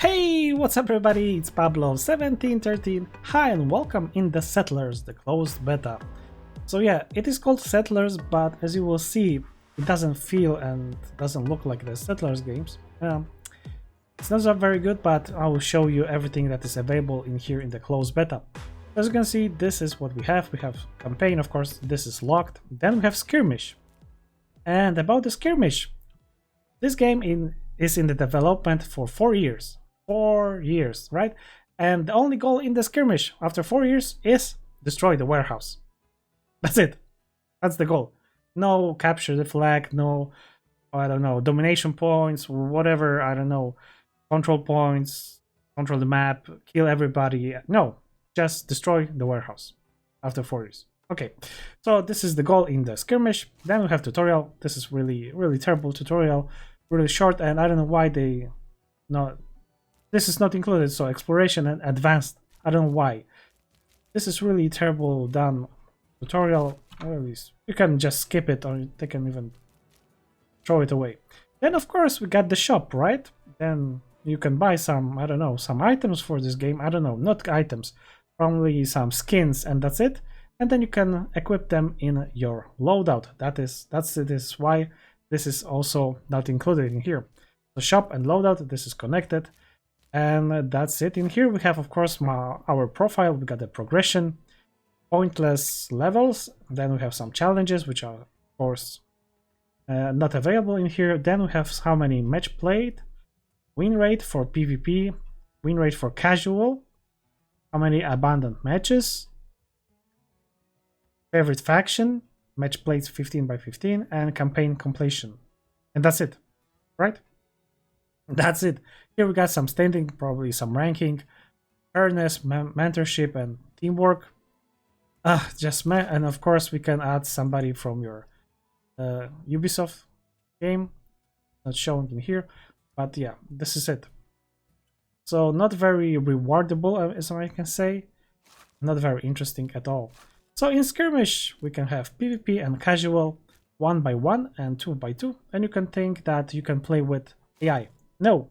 Hey, what's up everybody, it's Pablo1713. Hi and welcome in the Settlers, the closed beta. So yeah, it is called Settlers, but as you will see, it doesn't feel and doesn't look like the Settlers games. It's not very good, but I will show you everything that is available in here in the closed beta. As you can see, this is what we have. We have campaign, of course, this is locked. Then we have Skirmish. And about the Skirmish, this game is in the development for 4 years. 4 years, right? And the only goal in the Skirmish after 4 years is destroy the warehouse. That's it. That's the goal. No capture the flag, no, I don't know, domination points, whatever, I don't know, control points, control the map, kill everybody. No, just destroy the warehouse after 4 years. Okay, so this is the goal in the Skirmish. Then we have tutorial. This is really terrible tutorial, really short, and I don't know why they not. This is not included. So exploration and advanced. I don't know why. This is really terrible done tutorial. Or at least you can just skip it, or they can even throw it away. Then of course we got the shop, right? Then you can buy some, I don't know, some items for this game. I don't know, not items, probably some skins, and that's it. And then you can equip them in your loadout. That's why this is also not included in here. The shop and loadout, this is connected, and that's it. In here we have, of course, our profile. We got the progression, pointless levels. Then we have some challenges, which are, of course, not available in here. Then we have how many match played, win rate for PvP, win rate for casual, how many abandoned matches, favorite faction, match played 15 by 15, and campaign completion. And that's it, right? That's it. Here we got some standing, probably some ranking, fairness, mentorship, and teamwork. And of course we can add somebody from your Ubisoft game, not shown in here, but yeah, this is it. So not very rewardable, as I can say, not very interesting at all. So in Skirmish we can have PvP and casual, 1 by 1 and 2 by 2, and you can think that you can play with AI. No,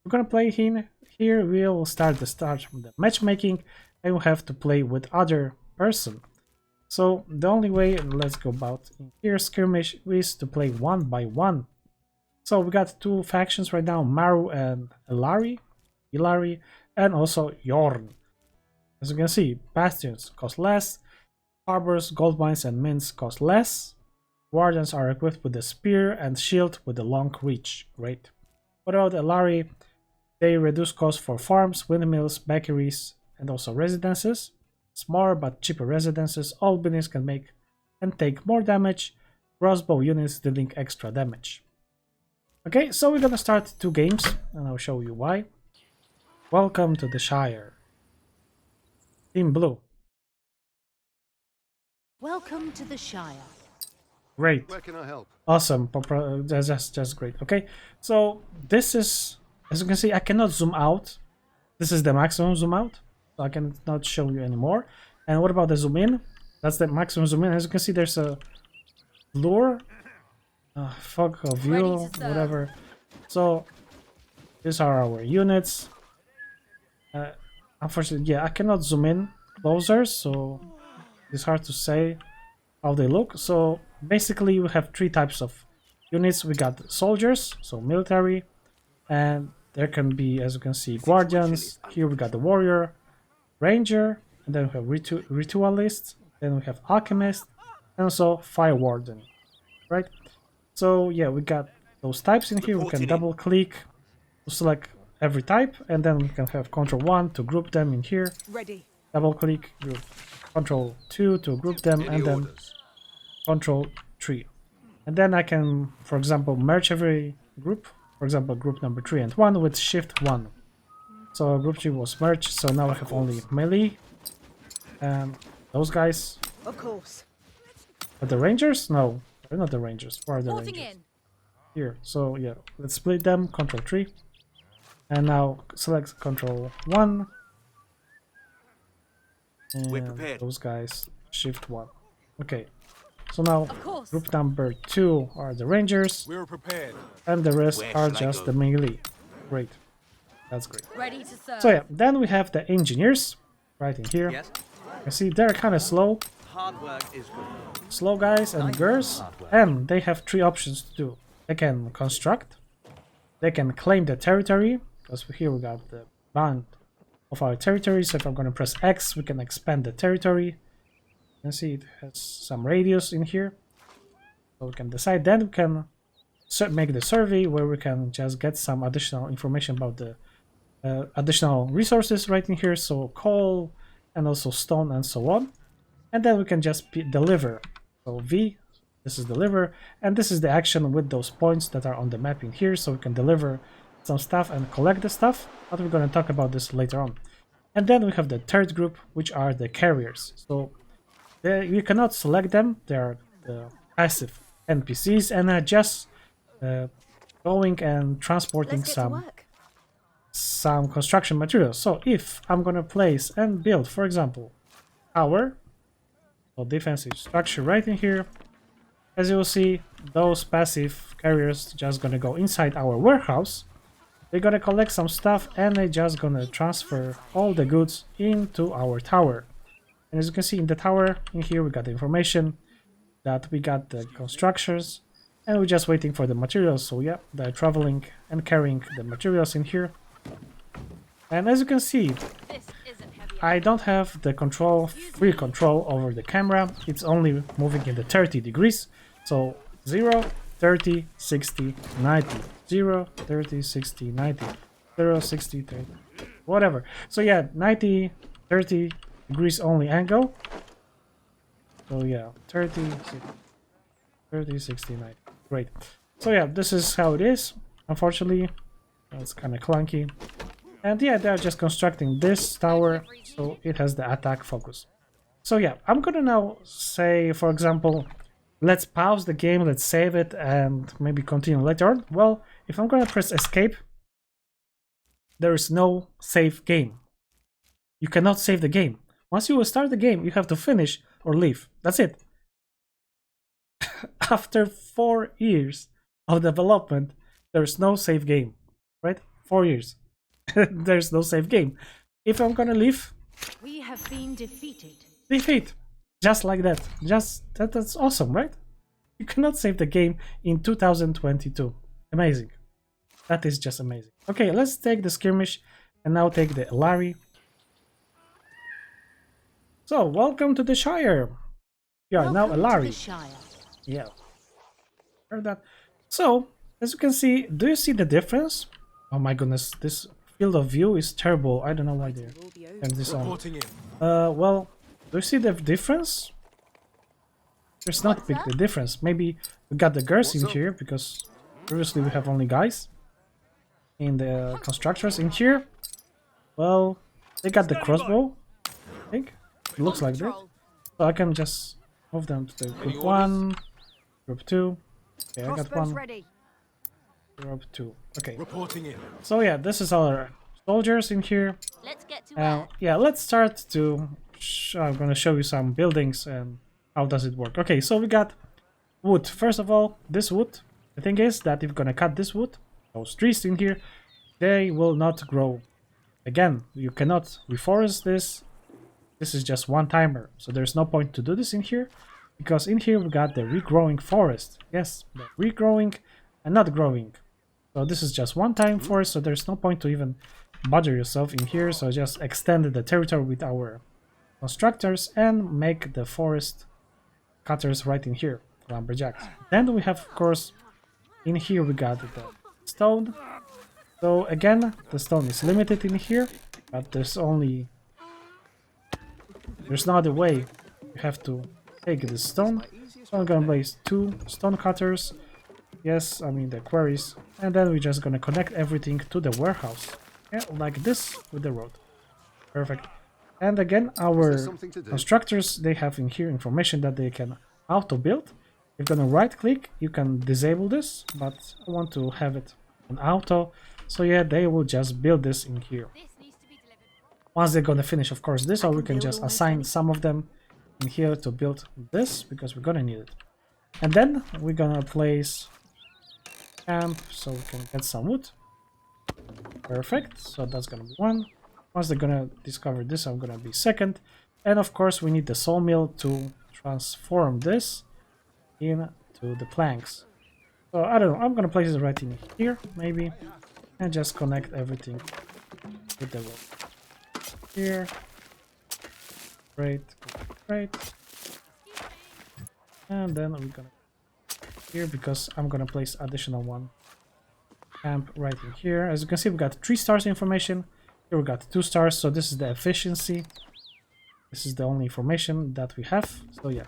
we're gonna play here. We'll start the matchmaking, and we'll have to play with other person. So the only way, let's go about in here, Skirmish, is to play 1 by 1. So we got two factions right now, Maru and Elari, and also Yorn. As you can see, bastions cost less, harbors, gold mines, and mints cost less. Guardians are equipped with the spear and shield with the long reach. Great. What about Elari? They reduce cost for farms, windmills, bakeries, and also residences. Smaller but cheaper residences. All buildings can make and take more damage. Crossbow units dealing extra damage. Okay, so we're gonna start 2 games, and I'll show you why. Welcome to the Shire. Team Blue. Welcome to the Shire. Great. Where can I help? Awesome. Just great. Okay, so this is, as you can see, I cannot zoom out. This is the maximum zoom out, so I cannot show you anymore. And what about the zoom in? That's the maximum zoom in. As you can see, there's a lure, fog of view, whatever. So these are our units. Unfortunately, yeah, I cannot zoom in closer, so it's hard to say how they look. So basically we have 3 types of units. We got soldiers, so military, and there can be, as you can see, guardians. Here we got the warrior, ranger, and then we have ritualist, then we have alchemist, and also fire warden, right? So yeah, we got those types in here. We can double click to select every type, and then we can have Ctrl 1 to group them in here. Ready. Double click, group. Ctrl 2 to group them, and then Ctrl 3. And then I can, for example, merge every group. For example, group number 3 and 1 with Shift 1. So group 3 was merged, so now I have only melee. And those guys. Of course. Are the rangers? No, they're not the rangers. Where are the rangers? Here. So yeah, let's split them. Ctrl 3. And now select Ctrl 1. And those guys, Shift 1. Okay. So now group number 2 are the rangers. We're prepared. And the rest are just the melee. Great. That's great. Ready to serve. So yeah, then we have the engineers right in here. Yes. You see, they're kind of slow. Hard work is good. Slow guys and girls, and they have three options to do. They can construct, they can claim the territory, because here we got the bound of our territory. So if I'm going to press X, we can expand the territory. You can see it has some radius in here, so we can decide. Then we can make the survey where we can just get some additional information about the additional resources right in here, so coal and also stone and so on. And then we can just deliver. So V, this is deliver, and this is the action with those points that are on the map in here, so we can deliver some stuff and collect the stuff, but we're going to talk about this later on. And then we have the third group, which are the carriers. So you cannot select them, they are the passive NPCs, and are just going and transporting some construction materials. So if I'm going to place and build, for example, tower, so defensive structure right in here, as you will see, those passive carriers just gonna go inside our warehouse. They're gonna collect some stuff and they're just gonna transfer all the goods into our tower. And as you can see in the tower, in here we got the information that we got the constructions, and we're just waiting for the materials. So yeah, they're traveling and carrying the materials in here. And as you can see, I don't have the free control over the camera. It's only moving in the 30 degrees. So 0, 30, 60, 90, 0, 30, 60, 90, 0, 60, 30, whatever. So yeah, 90, 30 degrees only angle. So yeah, 30, 60, 90. Great. So yeah, this is how it is. Unfortunately, it's kind of clunky. And yeah, they're just constructing this tower, so it has the attack focus. So yeah, I'm gonna now say, for example, let's pause the game, let's save it, and maybe continue later on. Well, if I'm gonna press escape, there is no save game. You cannot save the game. Once you will start the game, you have to finish or leave. That's it. After 4 years of development, there's no save game, right? 4 years. There's no save game. If I'm gonna leave, we have been defeated. Defeat. Just like that. That's awesome, right? You cannot save the game in 2022. Amazing. That is just amazing. Okay, let's take the Skirmish and now take the Elari. So, welcome to the Shire. You are now Elari. Yeah. Heard that. So, as you can see, do you see the difference? Oh my goodness, this field of view is terrible. I don't know why they have this on. Well, do you see the difference? There's not big the difference. Maybe we got the girls in here because previously we have only guys. In the constructors in here, well, they got the crossbow. I think it looks like that. So I can just move them to the group 1, group 2. Okay, I got one. Group 2. Okay. Reporting in. So yeah, this is our soldiers in here. Let's get to yeah, let's start to. I'm gonna show you some buildings and how does it work. Okay, so we got wood. First of all, this wood. The thing is that if you're gonna cut this wood, those trees in here, they will not grow. Again, you cannot reforest this. This is just one timer, so there's no point to do this in here, because in here we got the regrowing forest. Yes, the regrowing and not growing. So this is just one time forest, so there's no point to even bother yourself in here. So just extend the territory with our constructors and make the forest cutters right in here, lumberjacks. Then we have, of course, in here we got the stone. So again, the stone is limited in here, but there's no other way. You have to take the stone. So I'm gonna place 2 stone cutters. Yes, I mean the quarries, and then we're just gonna connect everything to the warehouse. Yeah, like this with the road. Perfect. And again, our constructors, they have in here information that they can auto-build. You're gonna right-click, you can disable this, but I want to have it on auto. So yeah, they will just build this in here. Once they're gonna finish, of course, this, or we can just assign some of them in here to build this, because we're gonna need it. And then we're gonna place camp so we can get some wood. Perfect. So that's gonna be one. Once they're gonna discover this, I'm gonna be second. And of course, we need the sawmill to transform this into the planks. So I don't know. I'm gonna place it right in here, maybe, and just connect everything with the rope. Here. Great, great. And then we're gonna here because I'm gonna place additional one camp right in here. As you can see, we got 3 stars information. Here we got 2 stars, so this is the efficiency. This is the only information that we have. So yeah,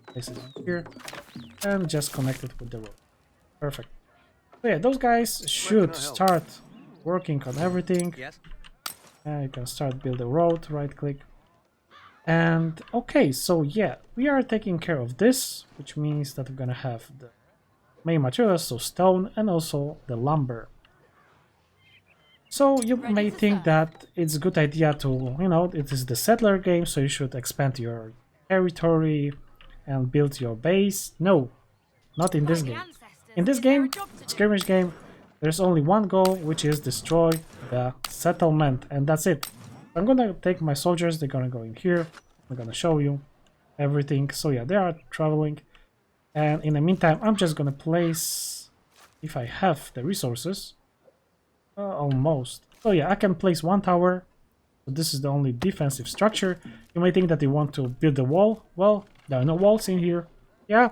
place it in here and just connect it with the rope. Perfect. So yeah, those guys should start working on everything. Yes. And you can start build a road, right click. And okay, so yeah, we are taking care of this, which means that we're gonna have the main materials, so stone and also the lumber. So you may think that it's a good idea to, you know, it is the settler game, so you should expand your territory and build your base. No, not in this game. In this game, skirmish game, there's only one goal, which is destroy the settlement, and that's it. I'm gonna take my soldiers, they're gonna go in here, I'm gonna show you everything. So yeah, they are traveling, and in the meantime, I'm just gonna place, if I have the resources, almost. So yeah, I can place 1 tower. So this is the only defensive structure. You may think that you want to build a wall. Well, there are no walls in here. Yeah,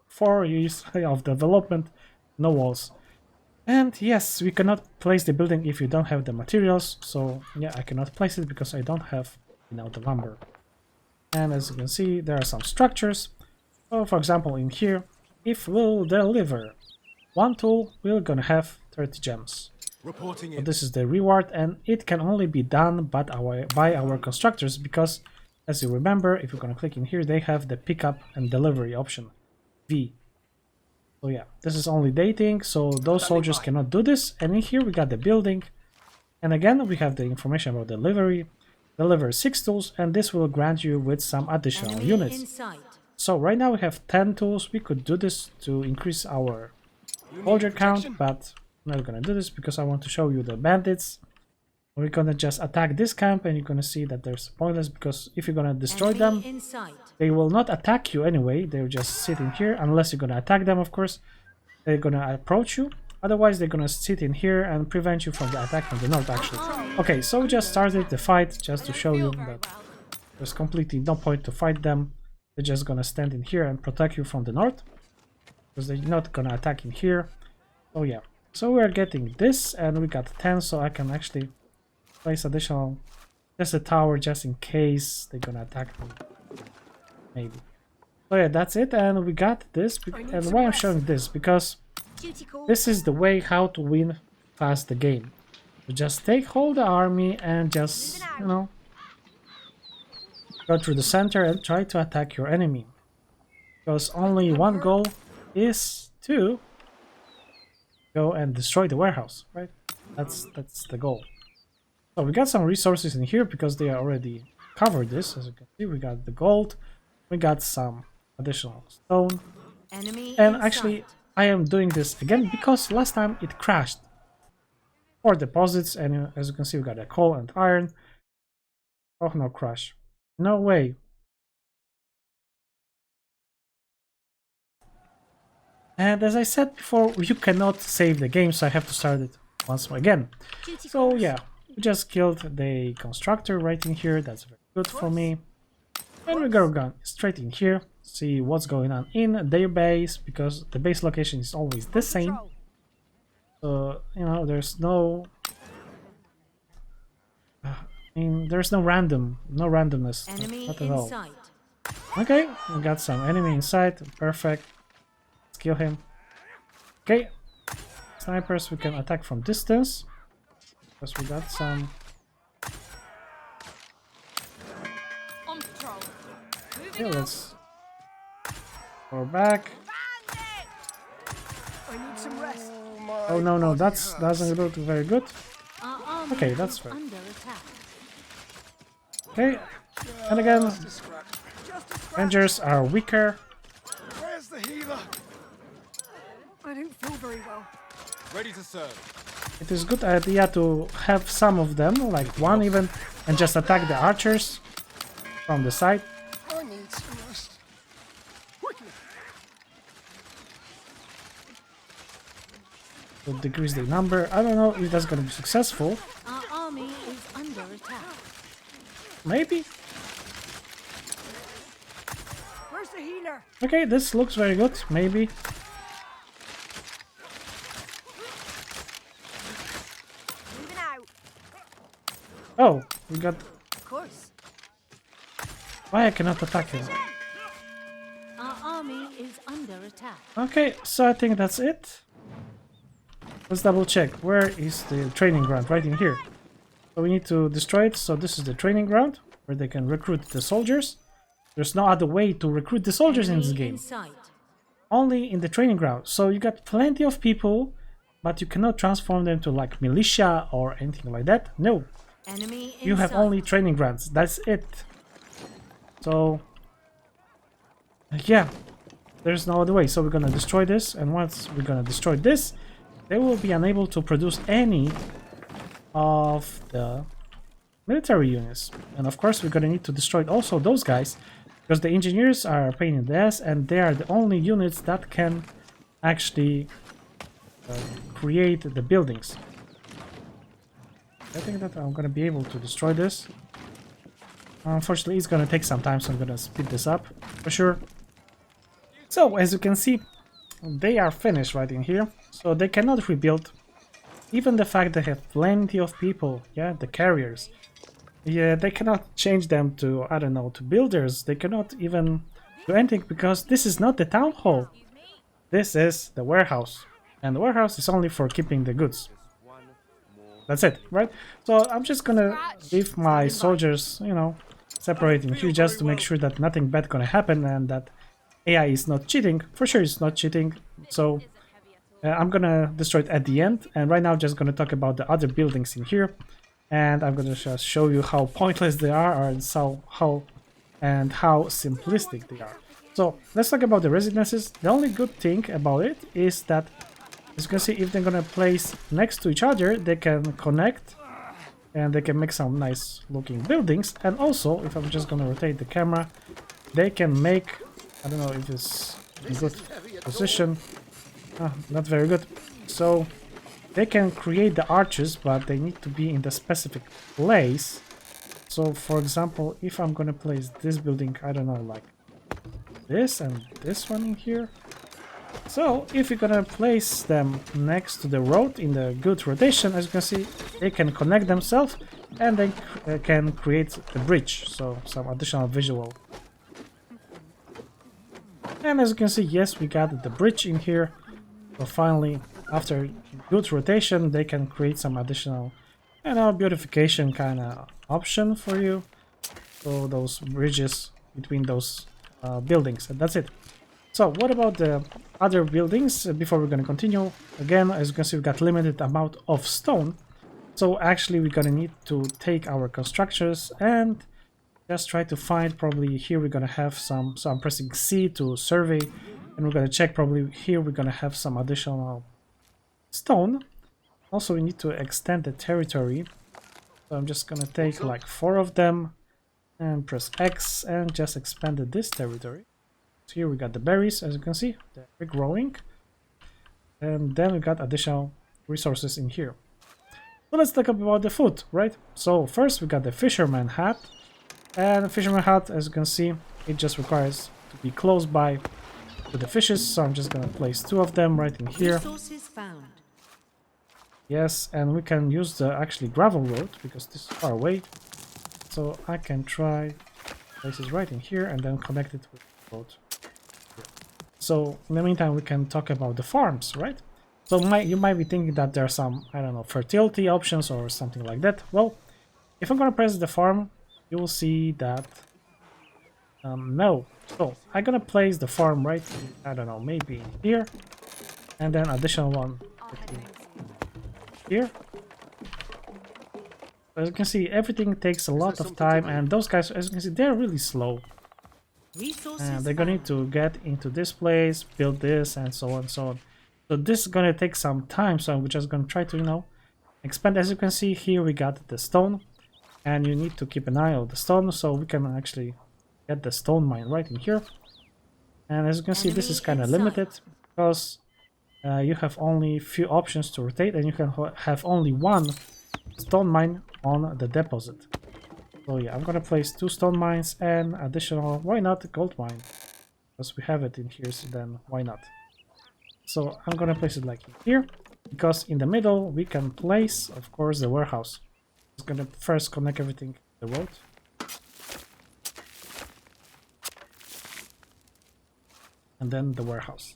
4 years of development, no walls. And yes, we cannot place the building if you don't have the materials. So yeah, I cannot place it because I don't have, you know, the lumber. And as you can see, there are some structures. So for example, in here, if we'll deliver 1 tool, we're gonna have 30 gems. Reporting So in. this is the reward, and it can only be done by our constructors, because as you remember, if you're gonna click in here, they have the pickup and delivery option, V. So yeah, this is only dating, so those soldiers cannot do this. And in here we got the building, and again we have the information about delivery. Deliver 6 tools, and this will grant you with some additional Enemy units. in sight. So right now we have 10 tools. We could do this to increase our soldier count, but I'm not gonna do this because I want to show you the bandits. We're gonna just attack this camp, and you're gonna see that there's pointless, because if you're gonna destroy them, In sight. they will not attack you anyway. They'll just sit in here, unless you're gonna attack them, of course. They're gonna approach you. Otherwise, they're gonna sit in here and prevent you from the attack from the north, actually. Okay, so we just started the fight just to show you that there's completely no point to fight them. They're just gonna stand in here and protect you from the north, because they're not gonna attack in here. So yeah, so we are getting this, and we got 10, so I can actually place additional, just a tower, just in case they're gonna attack me, maybe. So yeah, that's it, and we got this. And why I'm showing this, because this is the way how to win fast the game. You just take hold the army and just, you know, go through the center and try to attack your enemy, because only one goal is to go and destroy the warehouse, right? That's the goal. So we got some resources in here because they already covered this. As you can see, we got the gold, we got some additional stone, Enemy and in actually sight. I am doing this again because last time it crashed. 4 deposits, and as you can see, we got a coal and iron. Oh no, crash. No way. And as I said before, you cannot save the game, so I have to start it once more again. So yeah, we just killed the constructor right in here. That's very good for me. And we're gonna straight in here, see what's going on in their base, because the base location is always the same. So, you know, there's no... I mean, there's no randomness, Enemy not at in all. sight. Okay, we got some enemy inside, perfect. Let's kill him. Okay, snipers, we can attack from distance, because we got some... On patrol. Okay, let's go back. I need some rest. Oh no, no, that doesn't look very good. Our army Okay, that's is fair. under attack. Okay, and again, Just a scratch. Rangers are weaker. Where's the healer? I don't feel very well. Ready to serve. it is good idea to have some of them, like one even, and just attack the archers from the side. I need some rest. Quickly. To decrease the number. I don't know if that's gonna be successful. Our army is under attack. Maybe. Where's the healer? Okay, this looks very good. Maybe. Moving out. Oh, we got. Of course. Why I cannot attack him? Our army is under attack. Okay, so I think that's it. Let's double check. Where is the training ground? Right in here. So we need to destroy it. So this is the training ground where they can recruit the soldiers. There's no other way to recruit the soldiers in this Enemy game. in sight. Only in the training ground. So you got plenty of people, but you cannot transform them to like militia or anything like that. No, Enemy in you have sight. only training grounds. That's it. So yeah, there's no other way. So we're gonna destroy this, and once we're gonna destroy this, they will be unable to produce any of the military units. And of course we're gonna need to destroy also those guys, because the engineers are a pain in the ass, and they are the only units that can actually create the buildings. I think that I'm gonna be able to destroy this. Unfortunately, it's gonna take some time, so I'm gonna speed this up for sure. So as you can see, they are finished right in here, so they cannot rebuild. Even the fact they have plenty of people, yeah, the carriers, yeah, they cannot change them to, I don't know, to builders. They cannot even do anything, because this is not the town hall. This is the warehouse, and the warehouse is only for keeping the goods. That's it, right? So I'm just gonna leave my soldiers, you know, separating here, just to make sure that nothing bad gonna happen, and that AI is not cheating. For sure it's not cheating. So I'm gonna destroy it at the end, and right now I'm just gonna talk about the other buildings in here, and I'm gonna just show you how pointless they are, and how simplistic they are. So let's talk about the residences. The only good thing about it is that, as you can see, if they're gonna place next to each other, they can connect and they can make some nice looking buildings. And also, if I'm just gonna rotate the camera, they can make, I don't know if it's in good position, not very good. So they can create the arches, but they need to be in the specific place. So for example, if I'm gonna place this building, I don't know, like this and this one in here. So if you're gonna place them next to the road in the good rotation, as you can see, they can connect themselves, and they can create a bridge, so some additional visual. And as you can see, yes, we got the bridge in here. So finally, after good rotation, they can create some additional, you know, beautification kind of option for you. So those bridges between those buildings, and that's it. So what about the other buildings? Before we're gonna continue, again, as you can see, we've got limited amount of stone. So actually we're gonna need to take our constructors and just try to find, probably here we're gonna have some, so I'm pressing C to survey, and we're gonna check, probably here we're gonna have some additional stone. Also we need to extend the territory. So I'm just gonna take like 4 of them and press X and just expanded this territory. So here we got the berries, as you can see, they're growing. And then we got additional resources in here. So let's talk about the food, right? So first we got the Fisherman hat. And the Fisherman hat, as you can see, it just requires to be close by to the fishes. So I'm just gonna place 2 of them right in here. Resources found. Yes, and we can use the actually gravel road, because this is far away. So I can try place it right in here and then connect it with the road. So in the meantime, we can talk about the farms, right? So you might be thinking that there are some, I don't know, fertility options or something like that. Well, if I'm gonna press the farm, you will see that no. So I'm gonna place the farm right, I don't know, maybe here, and then additional one here. As you can see, everything takes a lot of time, and those guys, as you can see, they're really slow. And they're gonna need to get into this place, build this, and so on and so on. So this is gonna take some time, so I'm just gonna try to, you know, expand. As you can see here, we got the stone, and you need to keep an eye on the stone, so we can actually get the stone mine right in here. And as you can see, this is kind of limited because you have only few options to rotate, and you can have only one stone mine on the deposit. So yeah, I'm gonna place 2 stone mines and additional, why not, gold mine, because we have it in here, so then why not. So I'm gonna place it like here, because in the middle we can place, of course, the warehouse. It's gonna first connect everything to the road. And then the warehouse.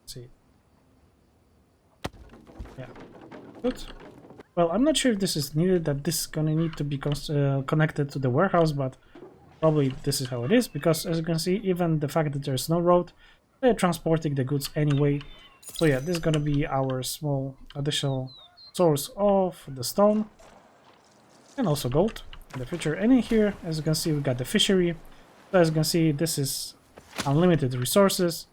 Let's see. Yeah, good. Well, I'm not sure if this is needed, that this is gonna need to be connected to the warehouse, but probably this is how it is, because as you can see, even the fact that there's no road, they're transporting the goods anyway. So yeah, this is gonna be our small additional source of the stone and also gold in the future. And in here, as you can see, we got the fishery. So as you can see, this is unlimited resources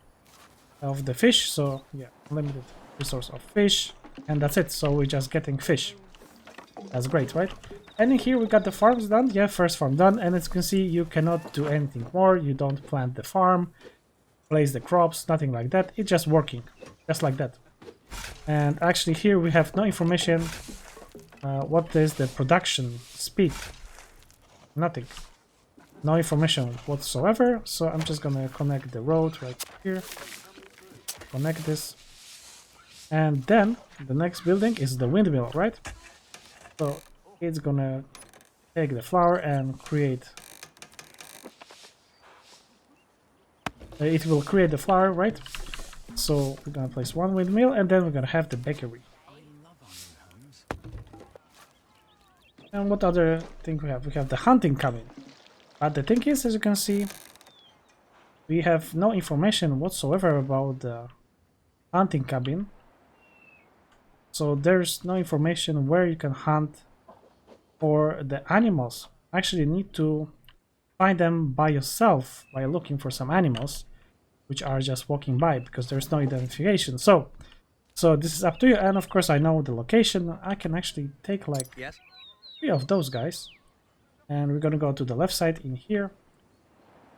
of the fish. So yeah, unlimited resource of fish. And that's it, so we're just getting fish. That's great, right? And in here we got the farms done. Yeah, first farm done, and as you can see, you cannot do anything more. You don't plant the farm, place the crops, nothing like that. It's just working, just like that. And actually here we have no information what is the production speed. Nothing. No information whatsoever, so I'm just gonna connect the road right here. Connect this. And then the next building is the windmill, right? So it's gonna take the flour and create. It will create the flour, right? So we're gonna place 1 windmill, and then we're gonna have the bakery. And what other thing we have? We have the hunting cabin. But the thing is, as you can see, we have no information whatsoever about the hunting cabin. So there's no information where you can hunt for the animals. Actually, you need to find them by yourself by looking for some animals which are just walking by, because there's no identification. So this is up to you. And of course I know the location. I can actually take like 3 of those guys, and we're gonna go to the left side in here,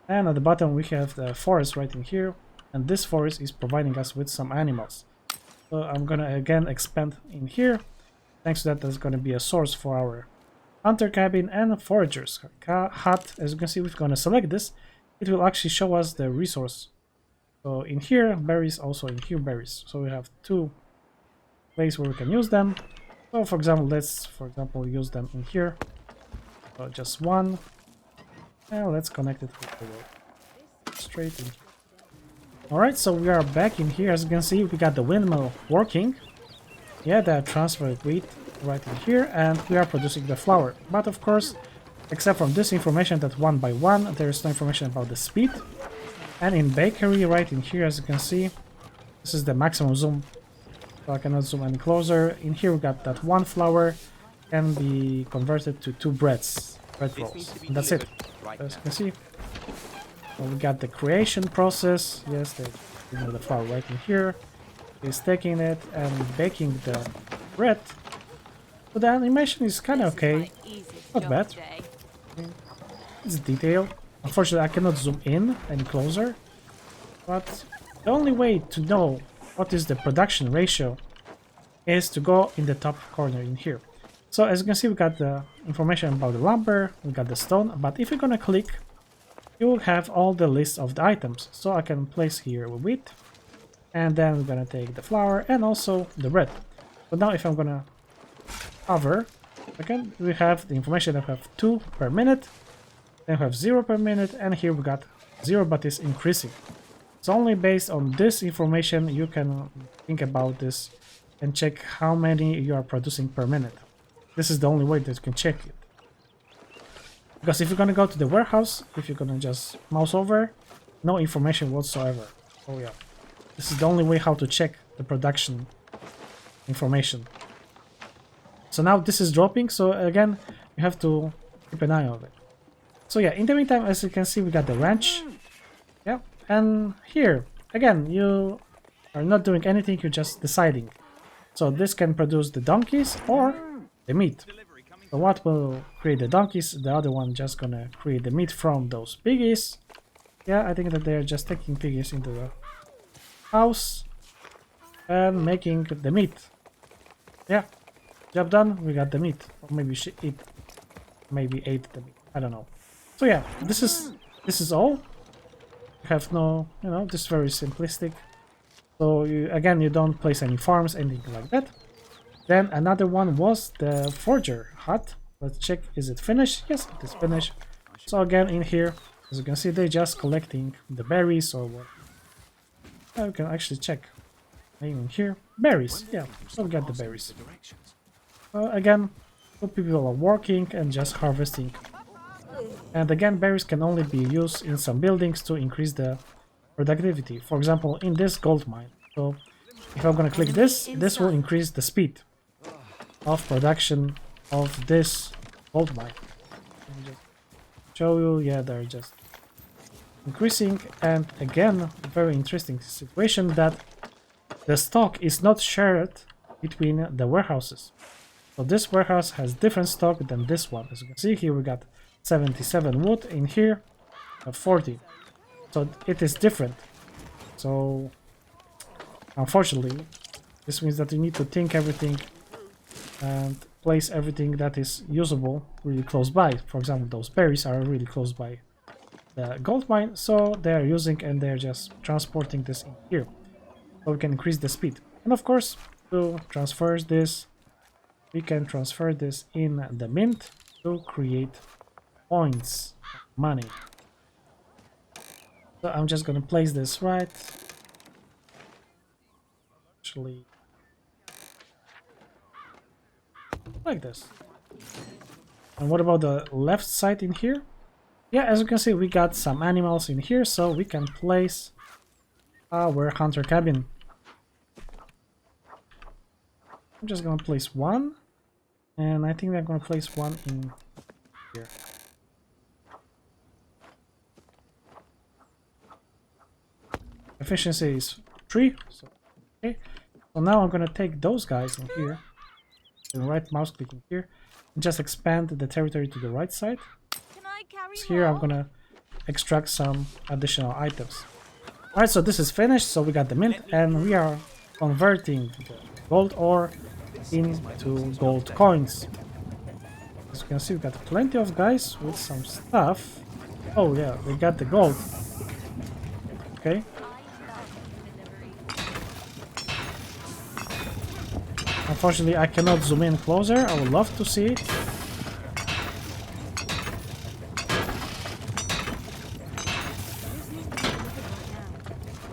and at the bottom we have the forest right in here, and this forest is providing us with some animals. So I'm gonna again expand in here. Thanks to that, there's gonna be a source for our hunter cabin and foragers hut. As you can see, we're gonna select this. It will actually show us the resource. So in here, berries, also in here, berries. So we have 2 places where we can use them. So for example, let's use them in here. So just 1. And let's connect it with the road. Straight in here. Alright, so we are back in here. As you can see, we got the windmill working. Yeah, that transferred wheat right in here, and we are producing the flour. But of course, except from this information that 1 by 1, there is no information about the speed. And in bakery right in here, as you can see, this is the maximum zoom, so I cannot zoom any closer. In here we got that 1 flour can be converted to 2 bread rolls, and that's it. As you can see, well, we got the creation process. Yes, the flour right in here is taking it and baking the bread. But the animation is kind of okay, not bad. It's detailed. Unfortunately, I cannot zoom in any closer, but the only way to know what is the production ratio is to go in the top corner in here. So as you can see, we got the information about the lumber, we got the stone, but if you're gonna click, you will have all the list of the items. So I can place here wheat, and then we're gonna take the flour and also the bread. So now if I'm gonna hover, again, we have the information that we have 2 per minute, then we have 0 per minute, and here we got 0, but it's increasing. So only based on this information you can think about this and check how many you are producing per minute. This is the only way that you can check it. Because if you're gonna go to the warehouse, if you're gonna just mouse over, no information whatsoever. Oh yeah, this is the only way how to check the production information. So now this is dropping, so again, you have to keep an eye on it. So yeah, in the meantime, as you can see, we got the ranch. Yeah, and here, again, you are not doing anything, you're just deciding So this can produce the donkeys or the meat. So what will create the donkeys? The other one just gonna create the meat from those piggies. Yeah, I think that they're just taking piggies into the house and making the meat. Yeah, job done. We got the meat. Or maybe she maybe ate the meat. I don't know. So yeah, this is all. You have no, this is very simplistic. So again, you don't place any farms, anything like that. Then another one was the Forager hut. Let's check, is it finished? Yes, it is finished. So again, in here, as you can see, they're just collecting the berries or what. You can actually check. Maybe in here, berries. Yeah, so we got the berries. Again, two people are working and just harvesting. And again, berries can only be used in some buildings to increase the productivity. For example, in this gold mine. So if I'm gonna click this, this will increase the speed of production of this gold mine. Let me just show you, yeah, they're just increasing. And again, a very interesting situation that the stock is not shared between the warehouses. So this warehouse has different stock than this one. As you can see here, we got 77 wood, in here 40. So it is different. So unfortunately, this means that you need to think everything and place everything that is usable really close by. For example, those berries are really close by the gold mine, so they are using and they're just transporting this in here. So we can increase the speed. And of course, to transfer this, we can transfer this in the mint to create points, money. So I'm just gonna place this right. Actually, like this. And what about the left side in here? Yeah, as you can see, we got some animals in here, so we can place our hunter cabin. I'm just gonna place one, and I think we're gonna place one in here. Efficiency is 3, so okay. So now I'm gonna take those guys in here, and right mouse click in here, and just expand the territory to the right side. So here I'm gonna extract some additional items. Alright, so this is finished, so we got the mint, and we are converting the gold ore into gold coins. As you can see, we got plenty of guys with some stuff. Oh yeah, they got the gold. Okay. Unfortunately, I cannot zoom in closer. I would love to see it.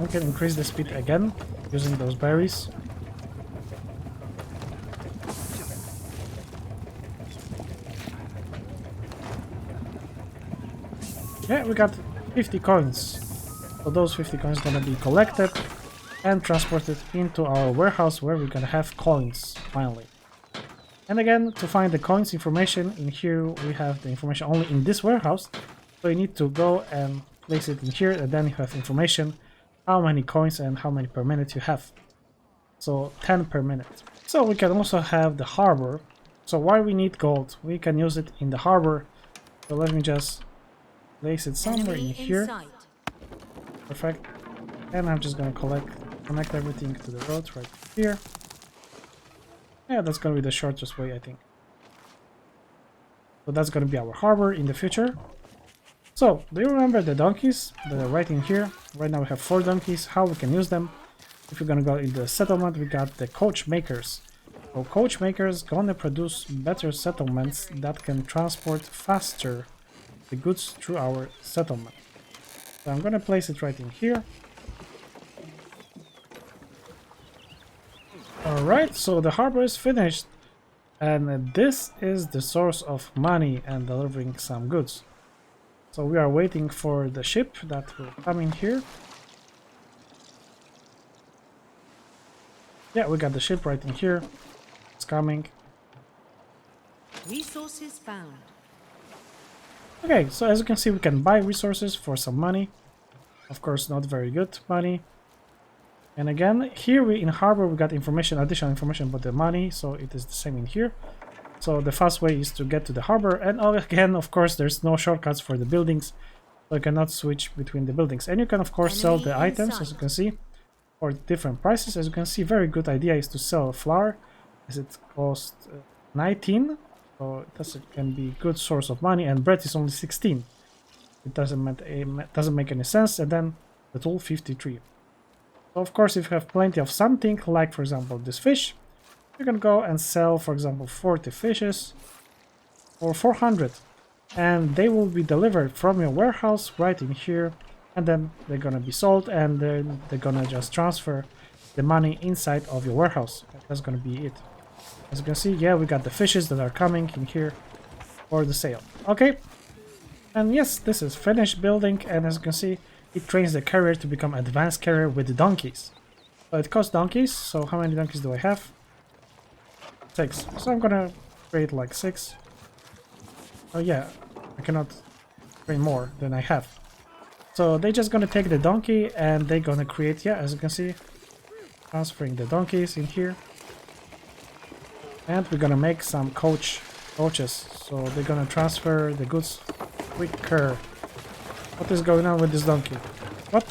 We can increase the speed again using those berries. Yeah, we got 50 coins. So those 50 coins are gonna be collected and transported into our warehouse where we're gonna have coins finally. And again, to find the coins information in here, we have the information only in this warehouse. So you need to go and place it in here, and then you have information how many coins and how many per minute you have. So 10 per minute. So we can also have the harbor. So why we need gold? We can use it in the harbor. So let me just place it somewhere in here. Perfect. And I'm just gonna connect everything to the road right here. Yeah, that's gonna be the shortest way, I think. So that's gonna be our harbor in the future. So, do you remember the donkeys that are right in here? Right now we have 4 donkeys. How we can use them? If we're gonna go in the settlement, we got the Coachmakers. So Coachmakers gonna produce better settlements that can transport faster the goods through our settlement. So I'm gonna place it right in here. Alright, so the harbor is finished. And this is the source of money and delivering some goods. So we are waiting for the ship that will come in here. Yeah, we got the ship right in here. It's coming. Resources found. Okay, so as you can see, we can buy resources for some money. Of course, not very good money. And again, here we in Harbour we got information, additional information about the money, so it is the same in here. So the fast way is to get to the Harbour, and again, of course, there's no shortcuts for the buildings, so you cannot switch between the buildings. And you can, of course, sell the items, as you can see, for different prices. As you can see, very good idea is to sell a flour, as it costs 19, so it can be good source of money, and bread is only 16. It doesn't make any sense, and then the tool 53. So of course, if you have plenty of something, like for example this fish, you can go and sell, for example, 40 fishes for 400, and they will be delivered from your warehouse right in here, and then they're gonna be sold, and then they're gonna just transfer the money inside of your warehouse. That's gonna be it. As you can see, yeah, we got the fishes that are coming in here for the sale. Okay, and yes, this is finished building, and as you can see, it trains the carrier to become advanced carrier with the donkeys. So it costs donkeys, so how many donkeys do I have? 6. So I'm gonna create like 6. Oh yeah, I cannot train more than I have. So they're just gonna take the donkey and they're gonna create, yeah, as you can see, transferring the donkeys in here. And we're gonna make some coaches. So they're gonna transfer the goods quicker. What is going on with this donkey? What?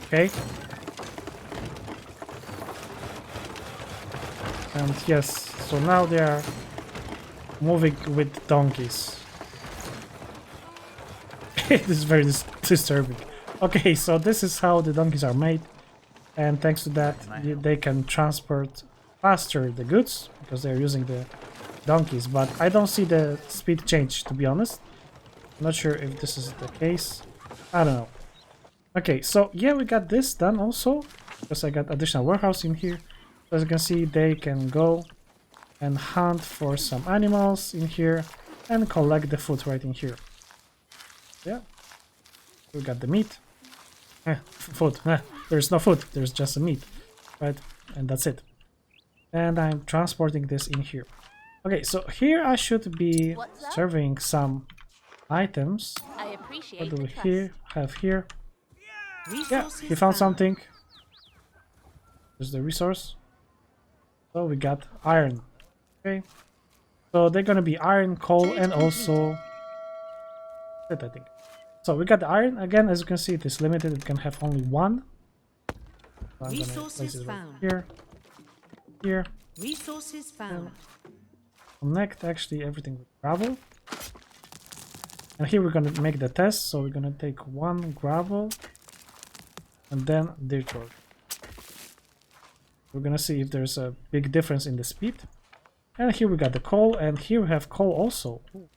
Okay. And yes, so now they are moving with donkeys. It is very disturbing. Okay, so this is how the donkeys are made. And thanks to that, they can transport faster the goods, because they're using the donkeys. But I don't see the speed change, to be honest. I'm not sure if this is the case. I don't know. Okay, so yeah, we got this done also, because I got additional warehouse in here. So as you can see, they can go and hunt for some animals in here and collect the food right in here. Yeah, we got the meat. Food. There's no food, there's just the meat, right? And that's it. And I'm transporting this in here. Okay, so here I should be serving some items. I appreciate What do the we trust. have here? Yeah, Resources he found something. There's the resource. So we got iron. Okay. So they're gonna be iron, coal, and also that, I think. So we got the iron again. As you can see, it is limited. It can have only one. So I'm gonna place it right here. Here. Resources found. Connect actually everything with gravel. And here we're gonna make the test. So we're gonna take one gravel and then dirt road. We're gonna see if there's a big difference in the speed. And here we got the coal, and here we have coal also. Ooh.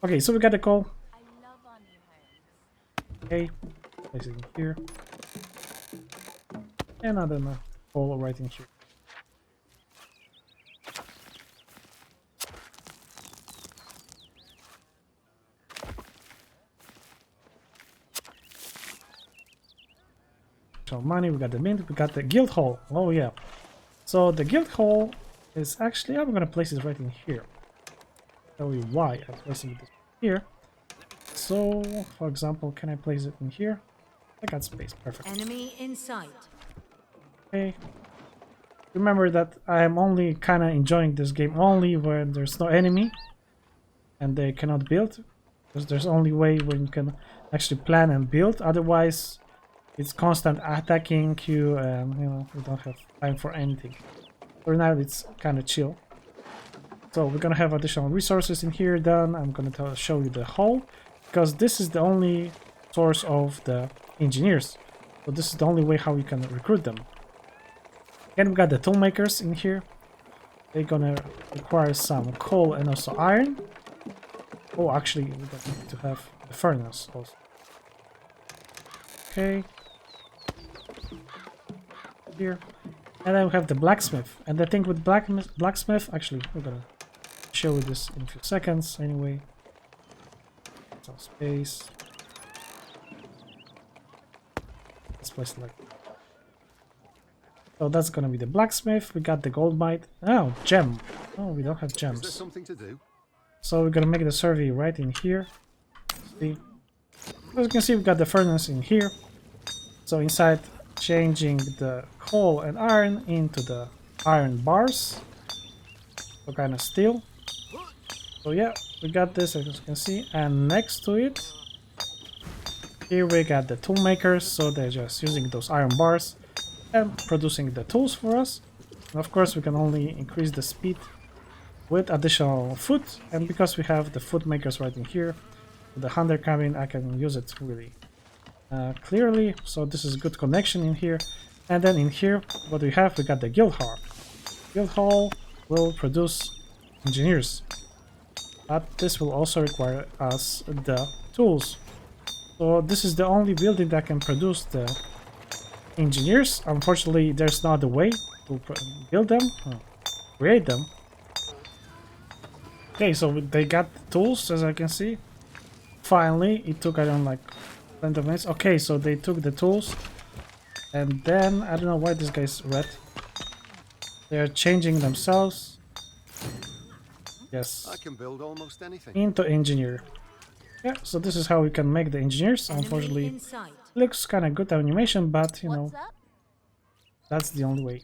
Okay, so we got the coal. Okay, place it in here. And another coal right in here. So money, we got the mint, we got the guild hall. Oh yeah. So the guild hall is actually, I'm gonna place it right in here. Tell you why I'm placing it here. So, for example, can I place it in here? I got space, perfect. Enemy in sight. Okay. Remember that I am only kind of enjoying this game only when there's no enemy and they cannot build, because there's only way when you can actually plan and build. Otherwise, it's constant attacking you, and you know, we don't have time for anything. For now, it's kind of chill. So we're gonna have additional resources in here done. I'm gonna show you the hall, because this is the only source of the engineers. So this is the only way how you can recruit them. Again, we got the toolmakers in here. They're gonna require some coal and also iron. Oh, actually, we need to have the furnace also. Okay. Here. And then we have the blacksmith. And the thing with blacksmith, actually, we're gonna show you this in a few seconds anyway. Some space. Let's place it like that. So that's gonna be the blacksmith. We got the gold mine. Oh, gem. Oh, we don't have gems. Is there something to do? So we're gonna make the survey right in here. See, As you can see, we got the furnace in here. So inside, changing the coal and iron into the iron bars. So kind of steel. So yeah, we got this as you can see. And next to it, here we got the toolmakers. So they're just using those iron bars and producing the tools for us. And of course, we can only increase the speed with additional food. And because we have the food makers right in here, the hunter cabin, I can use it really clearly. So this is good connection in here. And then in here, what we have, we got the guild hall. Guild hall will produce engineers, but this will also require us the tools. So this is the only building that can produce the engineers. Unfortunately, there's not a way to build them, create them. Okay, so they got the tools, as I can see. Finally, it took, I don't know, like 20 minutes. Okay, so they took the tools, and then I don't know why this guy's red. They're changing themselves. Yes. I can build almost anything. Into engineer. Yeah, so this is how we can make the engineers. Unfortunately, looks kind of good animation, but you know, that's the only way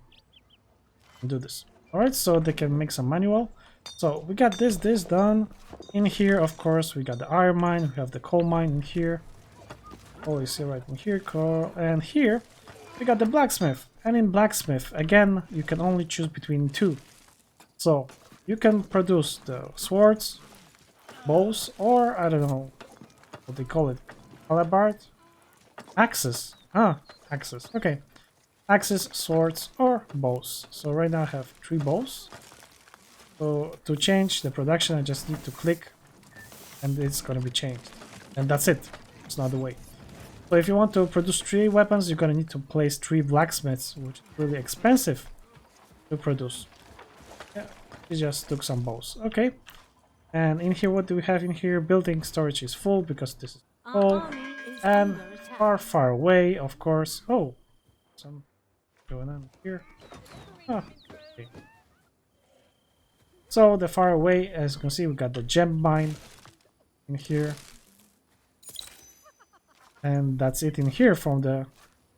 to do this. Alright, so they can make some manual. So we got this done. In here, of course, we got the iron mine, we have the coal mine in here. Oh, you see right in here, coal. And here, we got the blacksmith. And in blacksmith, again, you can only choose between two. So, you can produce the swords, bows, or I don't know what they call it. Halberd? Axes. Axes. Okay. Axes, swords, or bows. So right now I have 3 bows. So to change the production, I just need to click and it's gonna be changed. And that's it. It's not the way. So if you want to produce 3 weapons, you're gonna need to place 3 blacksmiths, which is really expensive to produce. Yeah, we just took some bows. Okay. And in here, what do we have in here? Building storage is full because this is full. And far away, of course. Oh, some going on here. Oh, okay. So the far away, as you can see, we got the gem mine in here. And that's it in here from the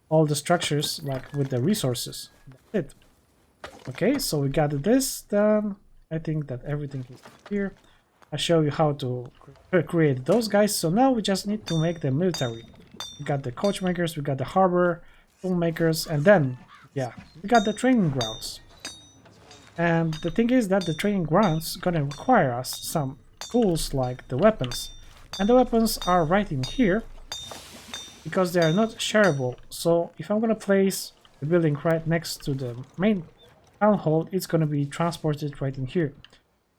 all the structures, like with the resources. That's it. Okay, so we got this done. I think that everything is here. I show you how to create those guys. So now we just need to make the military. We got the coachmakers, we got the Harbour, Toolmakers, and then, yeah, we got the training grounds. And the thing is that the training grounds gonna require us some tools like the weapons. And the weapons are right in here, because they are not shareable. So if I'm gonna place the building right next to the main town hall, it's gonna be transported right in here.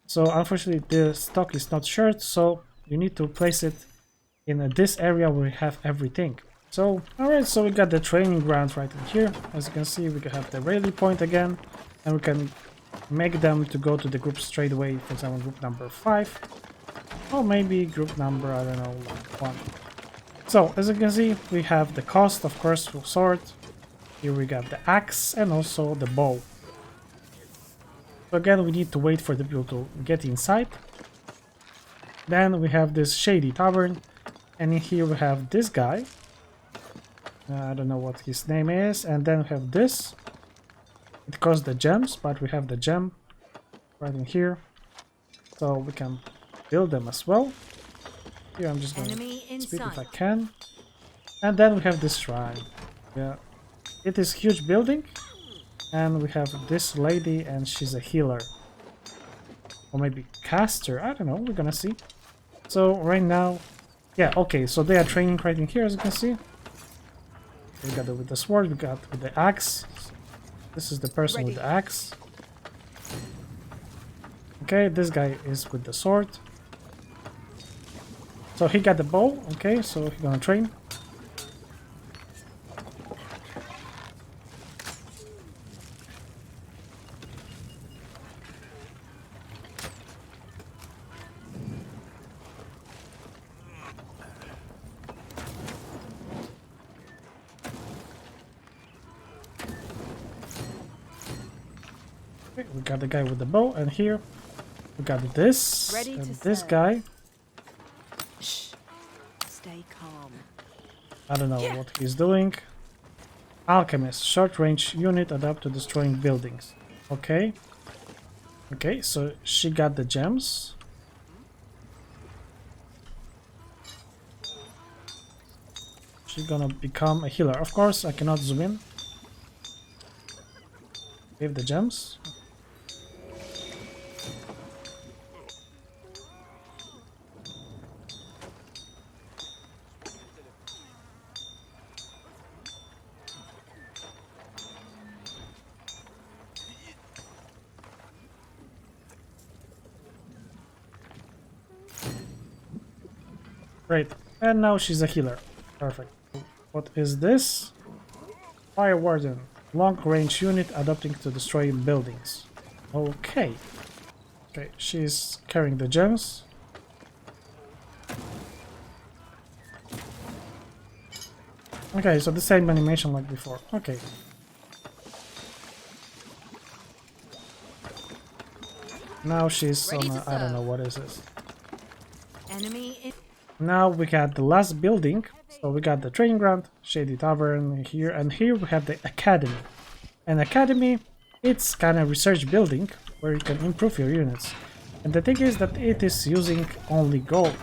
So unfortunately the stock is not shared, so you need to place it in this area where we have everything. So alright, so we got the training ground right in here. As you can see, we can have the rally point again, and we can make them to go to the group straight away. For example, group number 5, or maybe group number, I don't know, like 1. So as you can see, we have the cost, of course, for sword. Here we got the axe and also the bow. So again, we need to wait for the people to get inside. Then we have this Shady Tavern, and in here we have this guy. I don't know what his name is. And then we have this. It costs the gems, but we have the gem right in here, so we can build them as well. Here I'm just going to speed if I can. And then we have this shrine. Yeah, it is huge building. And we have this lady, and she's a healer. Or maybe caster, I don't know, we're gonna see. So right now, yeah, okay, so they are training right in here, as you can see. We got it with the sword, we got with the axe. This is the person with the axe. Okay, this guy is with the sword. So he got the bow, okay, so he's gonna train. We got the guy with the bow, and here we got this and this guy. stay calm. I don't know what he's doing. Alchemist, short range unit adapt to destroying buildings. Okay. Okay, so she got the gems. She's gonna become a healer. Of course, I cannot zoom in. Give the gems. Great. And now she's a healer. Perfect. What is this? Fire Warden. Long range unit adapting to destroying buildings. Okay. Okay, she's carrying the gems. Okay, so the same animation like before. Okay. Now she's on a, I don't know what is this. Enemy in Now we got the last building. So we got the training ground, Shady Tavern here, and here we have the academy. An academy, it's kind of research building where you can improve your units. And the thing is that it is using only gold.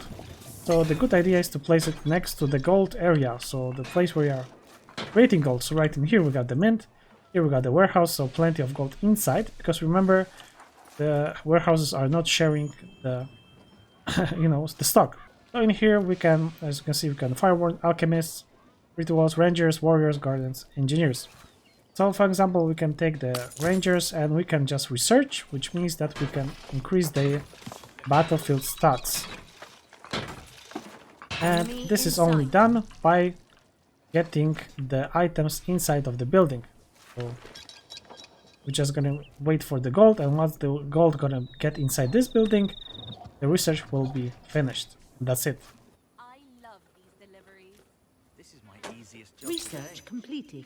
So the good idea is to place it next to the gold area, so the place where you are creating gold. So right in here we got the mint, here we got the warehouse, so plenty of gold inside, because remember the warehouses are not sharing the you know, the stock. So in here we can, as you can see, we can firewall, alchemists, rituals, rangers, warriors, guardians, engineers. So for example, we can take the rangers and we can just research, which means that we can increase the battlefield stats. And this is only done by getting the items inside of the building. So we're just gonna wait for the gold, and once the gold gonna get inside this building, the research will be finished. That's it. I love these deliveries. This is my easiest job. Research completed.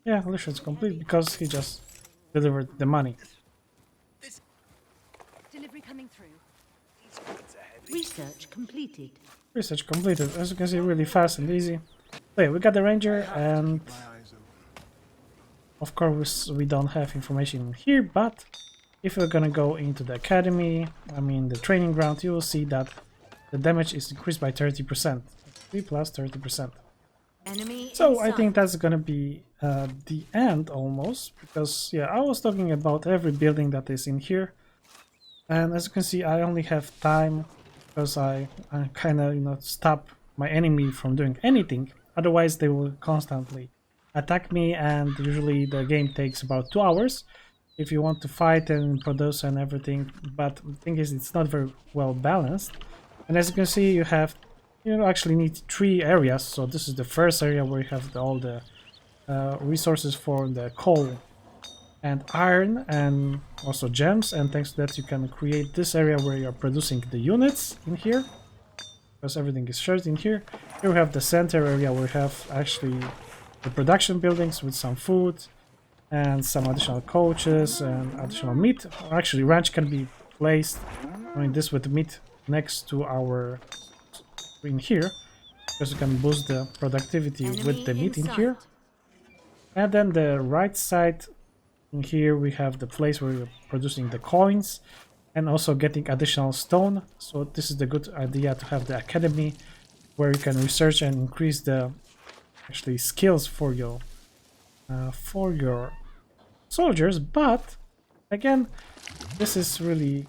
Yeah, research complete because he just delivered the money. Delivery coming through. Research completed. Research completed. As you can see, really fast and easy. So yeah, we got the ranger, and of course we don't have information here, but if we're gonna go into the academy, I mean the training ground, you will see that the damage is increased by 30%. 3 plus 30%. Enemy So I inside. think that's gonna be the end almost, because yeah, I was talking about every building that is in here, and as you can see, I only have time because I kind of, you know, stop my enemy from doing anything. Otherwise, they will constantly attack me, and usually the game takes about 2 hours if you want to fight and produce and everything. But the thing is, it's not very well balanced. And as you can see, you actually need 3 areas. So this is the first area where you have all the resources for the coal and iron and also gems, and thanks to that you can create this area where you're producing the units in here, because everything is shared in here. Here we have the center area where we have actually the production buildings with some food and some additional coaches and additional meat. Actually, ranch can be placed, I mean this with meat next to our in here, because you can boost the productivity with the meat in here. And then the right side in here we have the place where we're producing the coins and also getting additional stone. So this is the good idea to have the academy where you can research and increase the actually skills for your soldiers. But again, this is really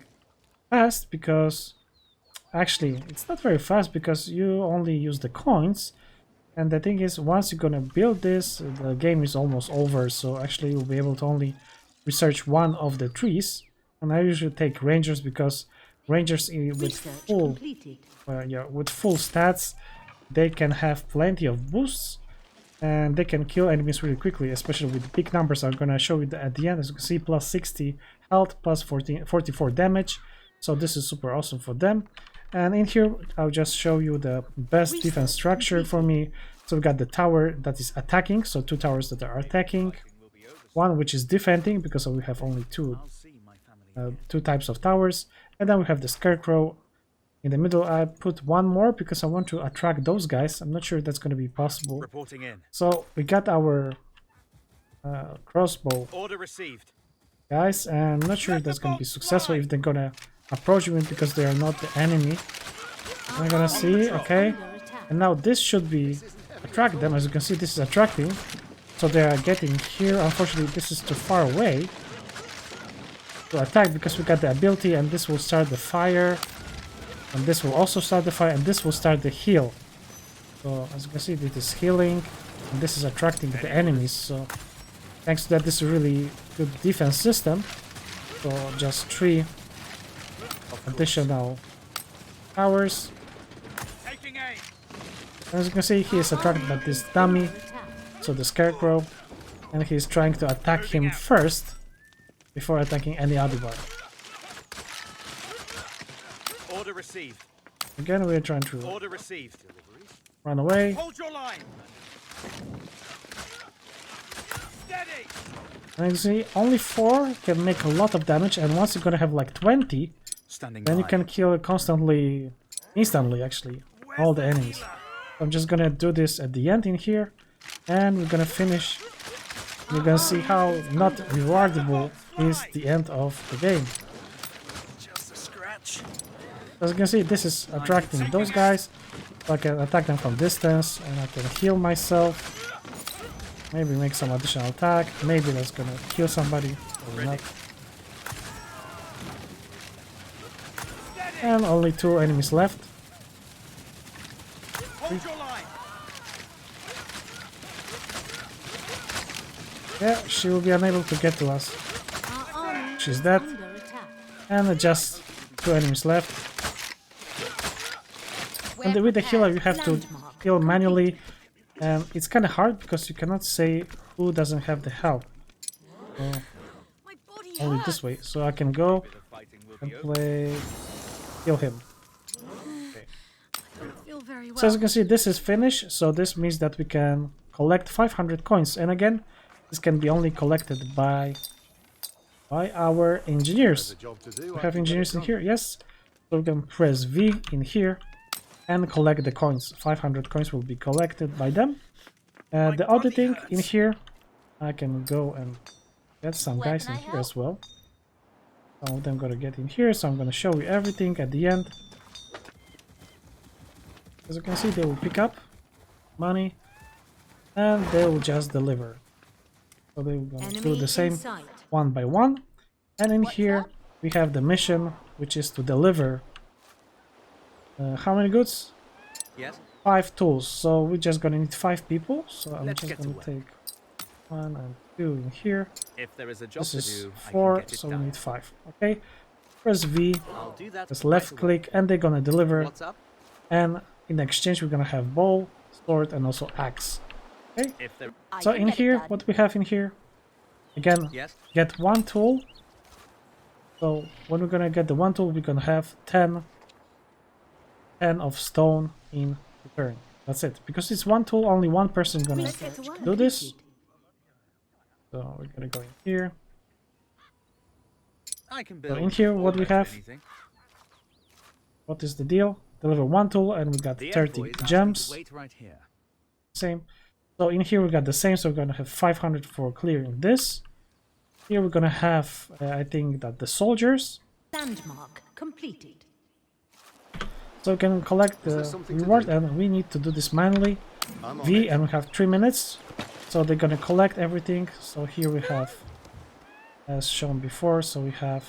fast because actually it's not very fast because you only use the coins. And the thing is, once you're gonna build this, the game is almost over. So actually you'll be able to only research one of the trees. And I usually take rangers because rangers with full with full stats, they can have plenty of boosts and they can kill enemies really quickly, especially with big numbers. I'm gonna show you at the end. As you can see, plus 60 health, plus 44 damage. So this is super awesome for them. And in here, I'll just show you the best defense structure for me. So we got the tower that is attacking, so 2 towers that are attacking, 1 which is defending because we have only two types of towers, and then we have the scarecrow In the middle, I put one more because I want to attract those guys. I'm not sure if that's going to be possible. Reporting in. So we got our crossbow Order received. guys, and I'm not sure if that's going to be successful, if they're going to approach me because they are not the enemy. I'm going to see, okay. And now this should be attract them. As you can see, this is attracting. So they are getting here. Unfortunately, this is too far away to attack because we got the ability, and this will start the fire. And this will also start the fire, and this will start the heal. So as you can see, this is healing, and this is attracting the enemies. So thanks to that, this is a really good defense system. So just 3 additional towers. Taking aim. As you can see, he is attracted by this dummy, so the scarecrow, and he is trying to attack him first before attacking any other one. Order received. Again, we are trying to Order received. run away. Hold your line. Steady. And you see, only 4 can make a lot of damage, and once you're gonna have like 20, Standing then you by. can kill constantly, instantly actually, all the enemies. I'm just gonna do this at the end in here, and we're gonna finish. You're gonna see how not rewardable is the end of the game. Just a scratch. As you can see, this is attracting those guys, so I can attack them from distance, and I can heal myself. Maybe make some additional attack. Maybe that's gonna kill somebody, or not. And only 2 enemies left. Hold your line. Yeah, she will be unable to get to us. Our army She's is dead. under attack. And just 2 enemies left. And with the healer, you have to heal manually. And it's kind of hard because you cannot say who doesn't have the health. So My body only hurts. this way. So I can go and play, heal him. I don't feel very well. So as you can see, this is finished. So this means that we can collect 500 coins. And again, this can be only collected by our engineers. We have engineers in here, yes. So we can press V in here and collect the coins. 500 coins will be collected by them. The auditing in here, I can go and get some Where guys can in I here help? as well. Some of them gonna get in here, so I'm gonna show you everything at the end. As you can see, they will pick up money and they will just deliver. So they will gonna do Enemy the same in sight. one by one. And in What's here up? we have the mission, which is to deliver how many goods? Yes. 5 tools. So we're just gonna need 5 people. So I'm Let's just get to gonna work. take 1 and 2 in here. If there is a job This to is do, I 4, can get it so we done. need 5. Okay. Press V, I'll do that. press right left away. click, and they're gonna deliver. What's up? And in exchange, we're gonna have bow, sword, and also axe. Okay. If there. I So can in get it here, done. what we have in here, again, Yes. get 1 tool. So when we're gonna get the 1 tool, we're gonna have 10 of stone in return. That's it. Because it's 1 tool, only 1 person gonna Research do this. completed. So we're gonna go in here. I can So build. in here, what we almost have? anything. What is the deal? Deliver 1 tool, and we got The 30 envoys asked me to gems. wait right here. Same. So in here we got the same, so we're gonna have 500 for clearing this. Here we're gonna have, I think that the soldiers. Landmark completed. So we can collect the reward, and we need to do this manually. V, and we have 3 minutes. So they're gonna collect everything. So here we have, as shown before, so we have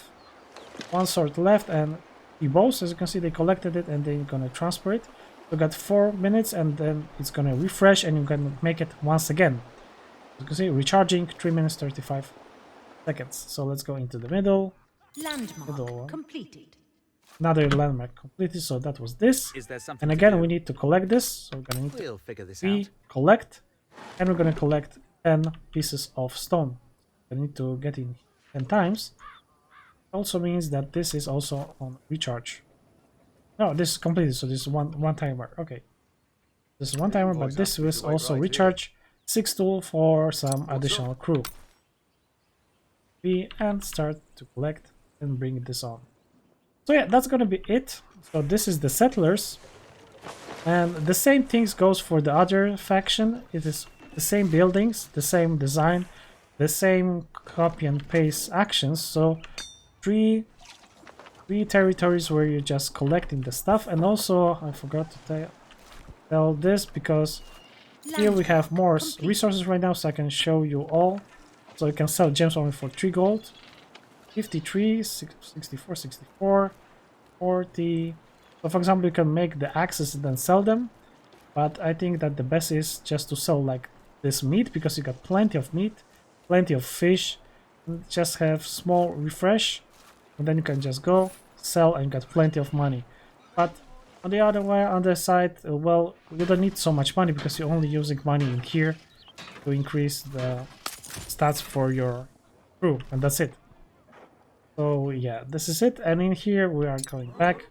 1 sword left and 3 bows. As you can see, they collected it and they're gonna transfer it. We got 4 minutes, and then it's gonna refresh, and you can make it once again. As you can see, recharging 3 minutes 35 seconds. So let's go into the middle. Landmark Middle one. completed. Another landmark completed. So that was this. Is there something? And to again, do? we need to collect this. So we're gonna need to We'll figure this we out. collect, and we're gonna collect 10 pieces of stone. We need to get in 10 times. Also means that this is also on recharge. No, this is completed, so this is one timer. Okay, this is 1 timer, but this is also recharge 6 tool for some additional crew. We and start to collect and bring this on. So yeah, that's gonna be it. So this is the settlers. And the same things goes for the other faction. It is the same buildings, the same design, the same copy and paste actions. So three territories where you're just collecting the stuff. And also I forgot to tell this because here we have more resources right now, so I can show you all. So you can sell gems only for 3 gold. 53, 64, 64, 40. So for example, you can make the axes and then sell them. But I think that the best is just to sell like this meat, because you got plenty of meat, plenty of fish. And just have small refresh, and then you can just go sell and get plenty of money. But on the other side, well, you don't need so much money because you're only using money in here to increase the stats for your crew, and that's it. So yeah, this is it. And in here we are going back.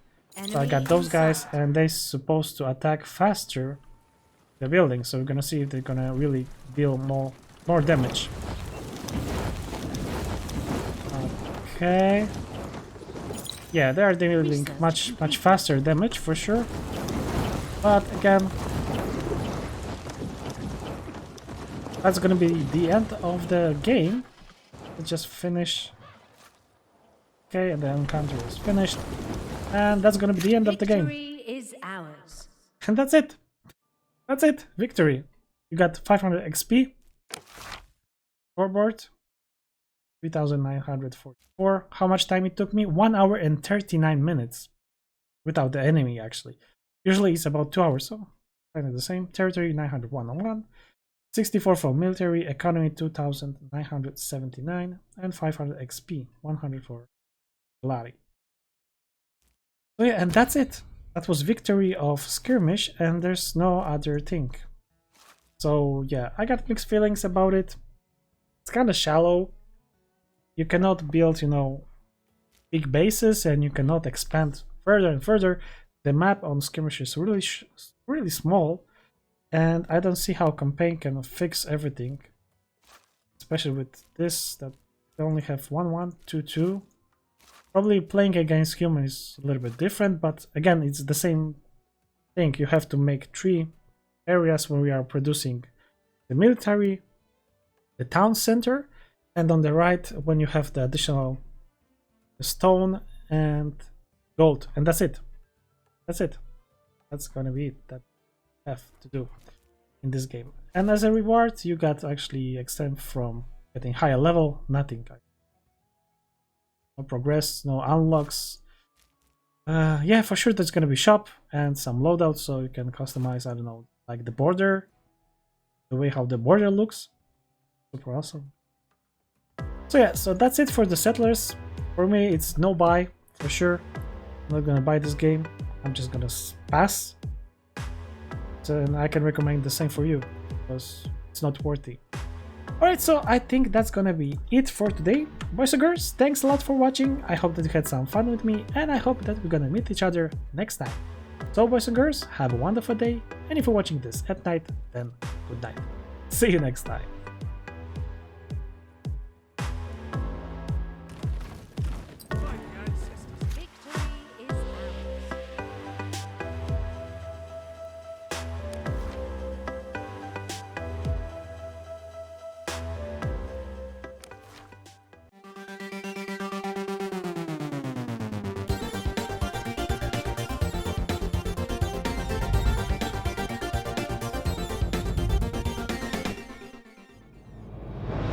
So I got those guys, and they're supposed to attack faster the building. So we're gonna see if they're gonna really deal more damage. Okay. Yeah, they are dealing much faster damage for sure. But again, that's gonna be the end of the game. Let's just finish. Okay, and the encounter is finished. And that's gonna be the end of the game. Victory is ours. And that's it. That's it. Victory. You got 500 XP. Scoreboard. 3,944. How much time it took me? 1 hour and 39 minutes. Without the enemy, actually. Usually it's about 2 hours, so kind of the same. Territory 901 on 1. 64 for military. Economy 2,979. And 500 XP. 100 for Elari. So yeah, and that's it. That was victory of Skirmish, and there's no other thing. So yeah, I got mixed feelings about it. It's kind of shallow. You cannot build, you know, big bases, and you cannot expand further and further. The map on Skirmish is really small, and I don't see how campaign can fix everything. Especially with this, that they only have 1-1, 2-2. Probably playing against human is a little bit different, but again, it's the same thing. You have to make 3 areas where we are producing the military, the town center, and on the right when you have the additional stone and gold, and that's it. That's it. That's gonna be it that you have to do in this game. And as a reward, you got actually extend from getting higher level, nothing. No progress, no unlocks. Yeah, for sure there's gonna be shop and some loadouts, so you can customize, I don't know, like the border, the way how the border looks. Super awesome. So yeah, so that's it for the settlers. For me, it's no buy for sure. I'm not gonna buy this game. I'm just gonna pass. So, and I can recommend the same for you because it's not worthy. Alright, so I think that's gonna be it for today. Boys and girls, thanks a lot for watching. I hope that you had some fun with me, and I hope that we're gonna meet each other next time. So boys and girls, have a wonderful day, and if you're watching this at night, then good night. See you next time.